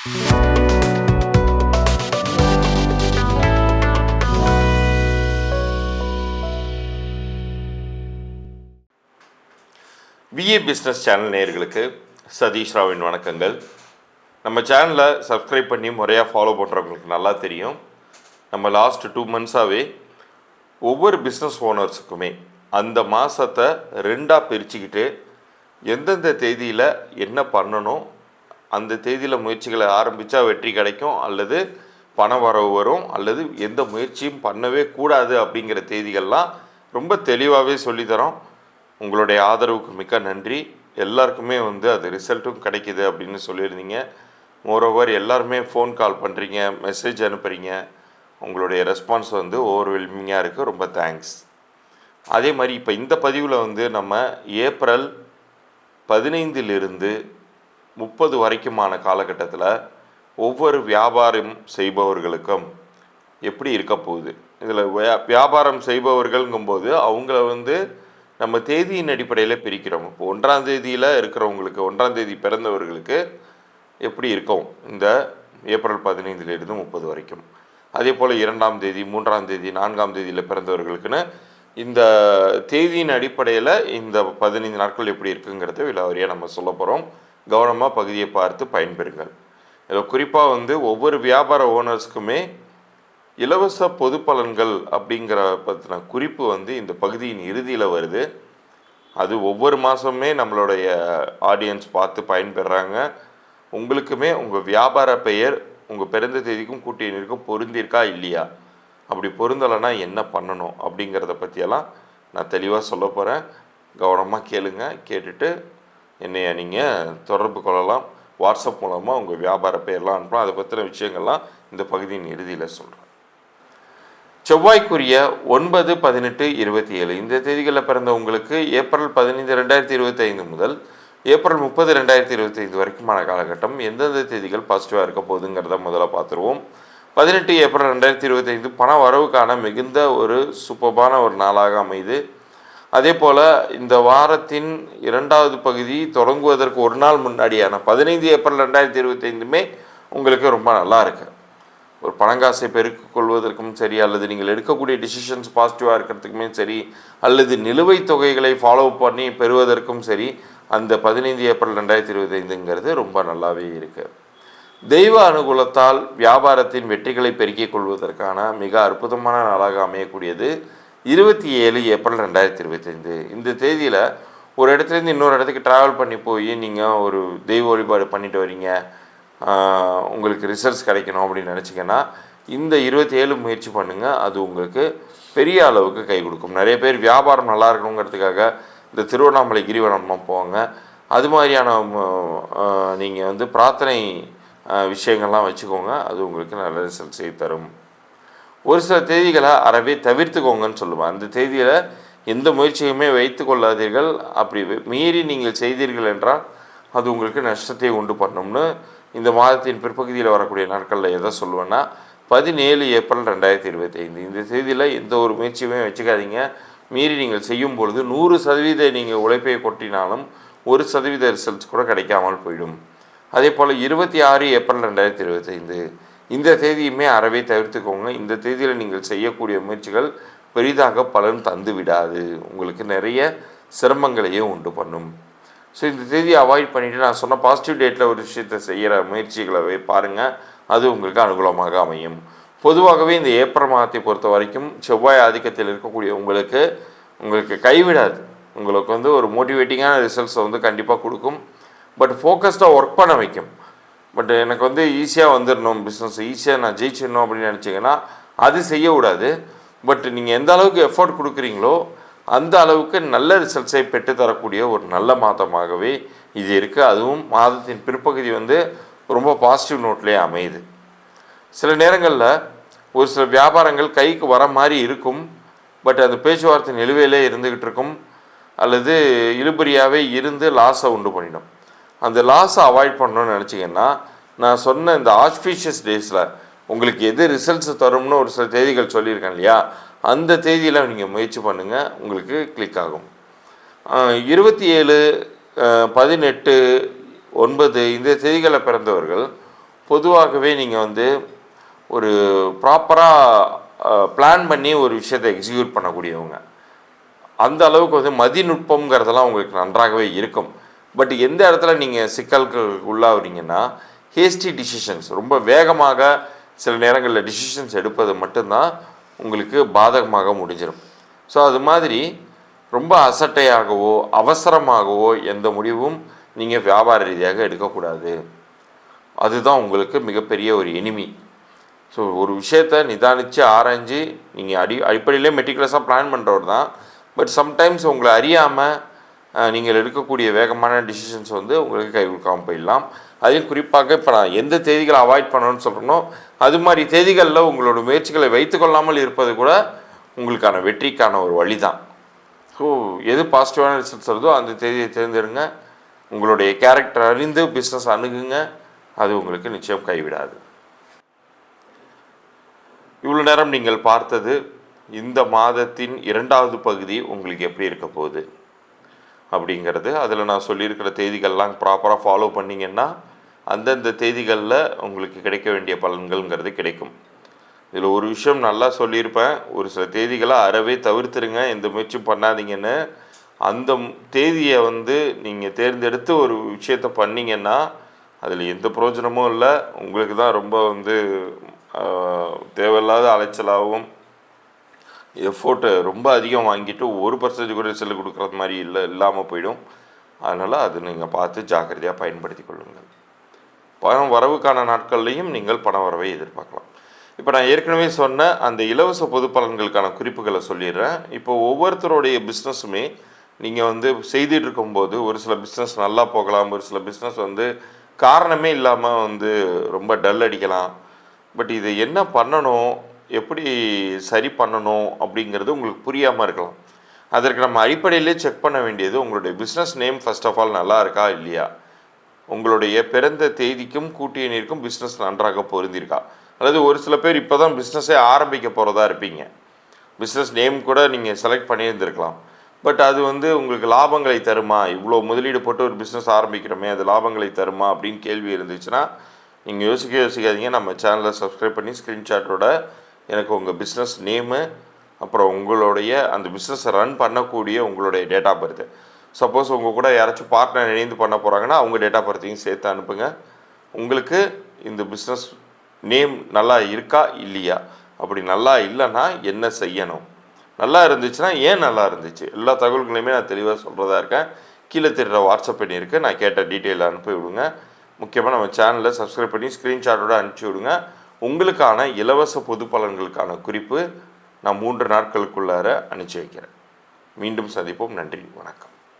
VA business channel நேயர்களுக்கு சதீஷ் ராவின் வணக்கங்கள். நம்ம சேனலை சப்ஸ்கிரைப் பண்ணி முறையாக ஃபாலோ பண்ணுறவங்களுக்கு நல்லா தெரியும். நம்ம லாஸ்ட் 2 months ஒவ்வொரு பிஸ்னஸ் ஓனர்ஸுக்குமே அந்த மாதத்தை 2ஆக பிரிச்சுக்கிட்டு எந்தெந்த தேதியில் என்ன பண்ணணும், அந்த தேதியில் முயற்சிகளை ஆரம்பித்தா வெற்றி கிடைக்கும், அல்லது பண வரவு வரும், அல்லது எந்த முயற்சியும் பண்ணவே கூடாது அப்படிங்கிற தேதிகள்லாம் ரொம்ப தெளிவாகவே சொல்லித்தரோம். உங்களுடைய ஆதரவுக்கு மிக்க நன்றி. எல்லாருக்குமே அது ரிசல்ட்டும் கிடைக்கிது அப்படின்னு சொல்லியிருந்தீங்க. மோரோவர் எல்லாருமே ஃபோன் கால் பண்ணுறீங்க, மெசேஜ் அனுப்புகிறீங்க. உங்களுடைய ரெஸ்பான்ஸ் ஓவர்வெல்மிங்காக இருக்குது. ரொம்ப தேங்க்ஸ். அதே மாதிரி இப்போ இந்த பதிவில் நம்ம ஏப்ரல் 15 30 வரைக்குமான காலகட்டத்தில் ஒவ்வொரு வியாபாரம் செய்பவர்களுக்கும் எப்படி இருக்க போகுது. இதில் வியாபாரம் செய்பவர்கள்ங்கும்போது அவங்கள நம்ம தேதியின் அடிப்படையில் பிரிக்கிறோம். இப்போ 1ஆம் தேதியில் இருக்கிறவங்களுக்கு, 1ஆம் தேதி பிறந்தவர்களுக்கு எப்படி இருக்கும் இந்த ஏப்ரல் 15 30 வரைக்கும். அதே போல் 2ஆம் தேதி, 3ஆம் தேதி, 4ஆம் தேதியில் பிறந்தவர்களுக்குன்னு இந்த தேதியின் அடிப்படையில் இந்த 15 நாட்கள் எப்படி இருக்குங்கிறத விலாவரியாக நம்ம சொல்ல போகிறோம். கவனமாக பகுதியை பார்த்து பயன்பெறுங்கள். இதில் குறிப்பாக ஒவ்வொரு வியாபார ஓனர்ஸுக்குமே இலவச பொது பலன்கள் அப்படிங்கிற பற்றின குறிப்பு இந்த பகுதியின் இறுதியில் வருது. அது ஒவ்வொரு மாதமுமே நம்மளுடைய ஆடியன்ஸ் பார்த்து பயன்பெறாங்க. உங்களுக்குமே உங்கள் வியாபார பெயர் உங்கள் பிறந்த தேதிக்கும் கூட்டியனுக்கும் பொருந்திருக்கா இல்லையா, அப்படி பொருந்தலைன்னா என்ன பண்ணணும் அப்படிங்கிறத பற்றியெல்லாம் நான் தெளிவாக சொல்ல போகிறேன். கவனமாக கேளுங்க. கேட்டுட்டு என்னைய நீங்கள் தொடர்பு கொள்ளலாம். வாட்ஸ்அப் மூலமாக உங்கள் வியாபார பெயர்லாம் அனுப்பலாம். அதை பற்றின விஷயங்கள்லாம் இந்த பகுதியின் இறுதியில் சொல்கிறேன். செவ்வாய்க்குரிய 9, 18, 27 இந்த தேதிகளில் பிறந்த உங்களுக்கு ஏப்ரல் 15, 2025 முதல் ஏப்ரல் 30, 2025 வரைக்குமான காலகட்டம் எந்தெந்த தேதிகள் பாசிட்டிவாக இருக்க போகுதுங்கிறத முதல்ல பார்த்துருவோம். 18 ஏப்ரல் 2025 பண வரவுக்கான மிகுந்த ஒரு சூப்பரான ஒரு நாளாக அமைது. அதே போல் இந்த வாரத்தின் 2வது பகுதி தொடங்குவதற்கு ஒரு நாள் முன்னாடியான 15 ஏப்ரல் 2025 உங்களுக்கு ரொம்ப நல்லா இருக்குது. ஒரு பணங்காசை பெருக்கிக் கொள்வதற்கும் சரி, அல்லது நீங்கள் எடுக்கக்கூடிய டிசிஷன்ஸ் பாசிட்டிவாக இருக்கிறதுக்குமே சரி, அல்லது நிலுவைத் தொகைகளை ஃபாலோ பண்ணி பெறுவதற்கும் சரி, அந்த 15 ஏப்ரல் 2025 ரொம்ப நல்லாவே இருக்குது. தெய்வ அனுகூலத்தால் வியாபாரத்தின் வெற்றிகளை பெருக்கிக் கொள்வதற்கான மிக அற்புதமான நாளாக அமையக்கூடியது 27 ஏப்ரல் 2025. இந்த தேதியில் ஒரு இடத்துலேருந்து இன்னொரு இடத்துக்கு ட்ராவல் பண்ணி போய் நீங்கள் ஒரு தெய்வ வழிபாடு பண்ணிட்டு வரீங்க, உங்களுக்கு ரிசல்ட்ஸ் கிடைக்கணும் அப்படின்னு நினச்சிங்கன்னா இந்த 27 முயற்சி பண்ணுங்கள். அது உங்களுக்கு பெரிய அளவுக்கு கை கொடுக்கும். நிறைய பேர் வியாபாரம் நல்லா இருக்கணுங்கிறதுக்காக இந்த திருவண்ணாமலை கிரிவலமாக போவாங்க. அது மாதிரியான நீங்கள் பிரார்த்தனை விஷயங்கள்லாம் வச்சுக்கோங்க. அது உங்களுக்கு நல்ல ரிசல்ட்ஸை தரும். ஒரு சில தேதிகளை அறவே தவிர்த்துக்கோங்கன்னு சொல்லுவேன். அந்த தேதியில் எந்த முயற்சியுமே வைத்து கொள்ளாதீர்கள். அப்படி மீறி நீங்கள் செய்தீர்கள் என்றால் அது உங்களுக்கு நஷ்டத்தை உண்டு பண்ணணும்னு இந்த மாதத்தின் பிற்பகுதியில் வரக்கூடிய நாட்களில் எதை சொல்லுவேன்னா 17 ஏப்ரல் 2025 இந்த தேதியில் எந்த ஒரு முயற்சியுமே வச்சுக்காதீங்க. மீறி நீங்கள் செய்யும் பொழுது 100% நீங்கள் உழைப்பை கொட்டினாலும் 1% ரிசல்ட்ஸ் கூட கிடைக்காமல் போயிடும். அதே போல் 26 ஏப்ரல் 2025 இந்த தேதியுமே அறவே தவிர்த்துக்கோங்க. இந்த தேதியில் நீங்கள் செய்யக்கூடிய முயற்சிகள் பெரிதாக பலன் தந்து விடாது, உங்களுக்கு நிறைய சிரமங்களையே உண்டு பண்ணும். ஸோ இந்த தேதியை அவாய்ட் பண்ணிவிட்டு நான் சொன்ன பாசிட்டிவ் டேட்டில் ஒரு விஷயத்தை செய்கிற முயற்சிகளை பாருங்கள். அது உங்களுக்கு அனுகூலமாக அமையும். பொதுவாகவே இந்த ஏப்ரல் மாதத்தை பொறுத்த வரைக்கும் செவ்வாய் ஆதிக்கத்தில் இருக்கக்கூடிய உங்களுக்கு கைவிடாது. உங்களுக்கு ஒரு மோட்டிவேட்டிங்கான ரிசல்ட்ஸை கண்டிப்பாக கொடுக்கும். பட் ஃபோக்கஸ்டாக ஒர்க் பண்ண வைக்கும். பட் எனக்கு ஈஸியாக வந்துடணும், பிஸ்னஸ் ஈஸியாக நான் ஜெயிச்சிடணும் அப்படின்னு நினச்சிங்கன்னா அது செய்யக்கூடாது. பட் நீங்கள் எந்த அளவுக்கு எஃபோர்ட் கொடுக்குறீங்களோ அந்த அளவுக்கு நல்ல ரிசல்ட்ஸை பெற்றுத்தரக்கூடிய ஒரு நல்ல மாதமாகவே இது இருக்குது. அதுவும் மாதத்தின் பிற்பகுதி ரொம்ப பாசிட்டிவ் நோட்லேயே அமையுது. சில நேரங்களில் ஒரு சில வியாபாரங்கள் கைக்கு வர மாதிரி இருக்கும். பட் அந்த பேச்சுவார்த்தை நிலுவையிலே இருந்துக்கிட்டு இருக்கும், அல்லது இழுபறியாகவே இருந்து லாஸை உண்டு பண்ணிடும். அந்த லாஸை அவாய்ட் பண்ணணும்னு நினச்சிங்கன்னா நான் சொன்ன இந்த ஆஸ்பீஷியஸ் டேஸில் உங்களுக்கு எது ரிசல்ட்ஸ் தரும்னு ஒரு சில தேதிகள் சொல்லியிருக்கேன் இல்லையா, அந்த தேதியில் நீங்கள் முயற்சி பண்ணுங்கள், உங்களுக்கு கிளிக் ஆகும். 27, 18, 9 இந்த தேதிகளில் பிறந்தவர்கள் பொதுவாகவே நீங்கள் வந்து ஒரு ப்ராப்பராக பிளான் பண்ணி ஒரு விஷயத்தை எக்ஸிக்யூட் பண்ணக்கூடியவங்க. அந்த அளவுக்கு வந்து மதிநுட்பம்ங்கிறதெல்லாம் உங்களுக்கு நன்றாகவே இருக்கும். பட் எந்த இடத்துல நீங்கள் சிக்கல்களுக்கு உள்ளாகிறீங்கன்னா, ஹேஸ்டி டிசிஷன்ஸ், ரொம்ப வேகமாக சில நேரங்களில் டிசிஷன்ஸ் எடுப்பது மட்டும்தான் உங்களுக்கு பாதகமாக முடிஞ்சிடும். ஸோ அது மாதிரி ரொம்ப அசட்டையாகவோ அவசரமாகவோ எந்த முடிவும் நீங்கள் வியாபார ரீதியாக எடுக்கக்கூடாது. அதுதான் உங்களுக்கு மிகப்பெரிய ஒரு எனிமி. ஸோ ஒரு விஷயத்தை நிதானித்து ஆராய்ஞ்சு நீங்கள் அடிப்படையிலே மெட்டிகுலஸாக பிளான் பண்ணுறவர் தான். பட் சம்டைம்ஸ் உங்களை அறியாமல் நீங்கள் எடுக்கக்கூடிய வேகமான டிசிஷன்ஸ் வந்து உங்களுக்கு கை கொடுக்காமல் போயிடலாம். அதையும் குறிப்பாக இப்போ நான் எந்த தேதிகளை அவாய்ட் பண்ணணும்னு சொல்கிறேனோ அது மாதிரி தேதிகளில் உங்களோட முயற்சிகளை வைத்துக்கொள்ளாமல் இருப்பது கூட உங்களுக்கான வெற்றிக்கான ஒரு வழி தான். ஸோ எது பாசிட்டிவான ரிசல்ட்ஸ் வருதோ அந்த தேதியை தேர்ந்தெடுங்க. உங்களுடைய கேரக்டர் அறிந்து பிஸ்னஸ் அணுகுங்க. அது உங்களுக்கு நிச்சயம் கைவிடாது. இவ்வளோ நேரம் நீங்கள் பார்த்தது இந்த மாதத்தின் 2வது பகுதி உங்களுக்கு எப்படி இருக்க போகுது அப்படிங்கிறது. அதில் நான் சொல்லியிருக்கிற தேதிகள்லாம் ப்ராப்பராக ஃபாலோ பண்ணிங்கன்னா அந்தந்த தேதிகளில் உங்களுக்கு கிடைக்க வேண்டிய பலன்கள்ங்கிறது கிடைக்கும். இதில் ஒரு விஷயம் நல்லா சொல்லியிருப்பேன், ஒரு சில தேதிகளை அறவே தவிர்த்துருங்க, எந்த முயற்சியும் பண்ணாதீங்கன்னு. அந்த தேதியை வந்து நீங்கள் தேர்ந்தெடுத்து ஒரு விஷயத்தை பண்ணிங்கன்னா அதில் எந்த பிரயோஜனமும் இல்லை. உங்களுக்கு தான் ரொம்ப வந்து தேவையில்லாத அலைச்சலாகவும் எஃபோர்ட்டு ரொம்ப அதிகம் வாங்கிட்டு 1% கூட ரிசல்ட் கொடுக்குறது மாதிரி இல்லாமல் போயிடும். அதனால் அது நீங்கள் பார்த்து ஜாக்கிரதையாக பயன்படுத்தி கொள்ளுங்கள். பணம் வரவுக்கான நாட்கள்லையும் நீங்கள் பண வரவை எதிர்பார்க்கலாம். இப்போ நான் ஏற்கனவே சொன்ன அந்த இலவச பொது பலன்களுக்கான குறிப்புகளை சொல்லிடுறேன். இப்போ ஒவ்வொருத்தருடைய பிஸ்னஸுமே நீங்கள் வந்து செய்துட்டு இருக்கும்போது ஒரு சில பிஸ்னஸ் நல்லா போகலாம், ஒரு சில பிஸ்னஸ் வந்து காரணமே இல்லாமல் வந்து ரொம்ப டல் அடிக்கலாம். பட் இது என்ன பண்ணணும், எப்படி சரி பண்ணணும் அப்படிங்கிறது உங்களுக்கு புரியாமல் இருக்கலாம். அதற்கு நம்ம அடிப்படையிலே செக் பண்ண வேண்டியது உங்களுடைய business name first of all நல்லா இருக்கா இல்லையா, உங்களுடைய பிறந்த தேதிக்கும் கூட்டிய நீருக்கும் பிஸ்னஸ் நன்றாக பொருந்திருக்கா. அதாவது ஒரு சில பேர் இப்போ தான் பிஸ்னஸே ஆரம்பிக்க போகிறதா இருப்பீங்க, பிஸ்னஸ் நேம் கூட நீங்கள் செலக்ட் பண்ணியிருந்திருக்கலாம். பட் அது வந்து உங்களுக்கு லாபங்களை தருமா, இவ்வளோ முதலீடு போட்டு ஒரு பிஸ்னஸ் ஆரம்பிக்கிறோமே அது லாபங்களை தருமா அப்படின்னு கேள்வி இருந்துச்சுன்னா நீங்கள் யோசிக்காதீங்க. நம்ம சேனலை சப்ஸ்கிரைப் பண்ணி ஸ்க்ரீன்ஷாட்டோட எனக்கு உங்கள் பிஸ்னஸ் நேமு, அப்புறம் உங்களுடைய அந்த பிஸ்னஸை ரன் பண்ணக்கூடிய உங்களுடைய டேட் ஆஃப் பர்த்து, சப்போஸ் உங்கள் கூட யாராச்சும் பார்ட்னர் இணைந்து பண்ண போகிறாங்கன்னா அவங்க டேட் ஆஃப் பர்த்தையும் சேர்த்து அனுப்புங்க. உங்களுக்கு இந்த பிஸ்னஸ் நேம் நல்லா இருக்கா இல்லையா, அப்படி நல்லா இல்லைன்னா என்ன செய்யணும், நல்லா இருந்துச்சுன்னா ஏன் நல்லா இருந்துச்சு, எல்லா தகவல்களையுமே நான் தெளிவாக சொல்கிறதா இருக்கேன். கீழே தெரிகிற வாட்ஸ்அப் பண்ணி இருக்குது, நான் கேட்ட டீட்டெயிலில் அனுப்பி விடுங்க. முக்கியமாக நம்ம சேனலை சப்ஸ்கிரைப் பண்ணி ஸ்க்ரீன்ஷாட்டோடு அனுப்பிச்சி விடுங்க. உங்களுக்கான இலவச பொது பலன்களுக்கான குறிப்பு நான் 3 நாட்களுக்குள்ளார அனுப்பிச்சி வைக்கிறேன். மீண்டும் சந்திப்போம். நன்றி, வணக்கம்.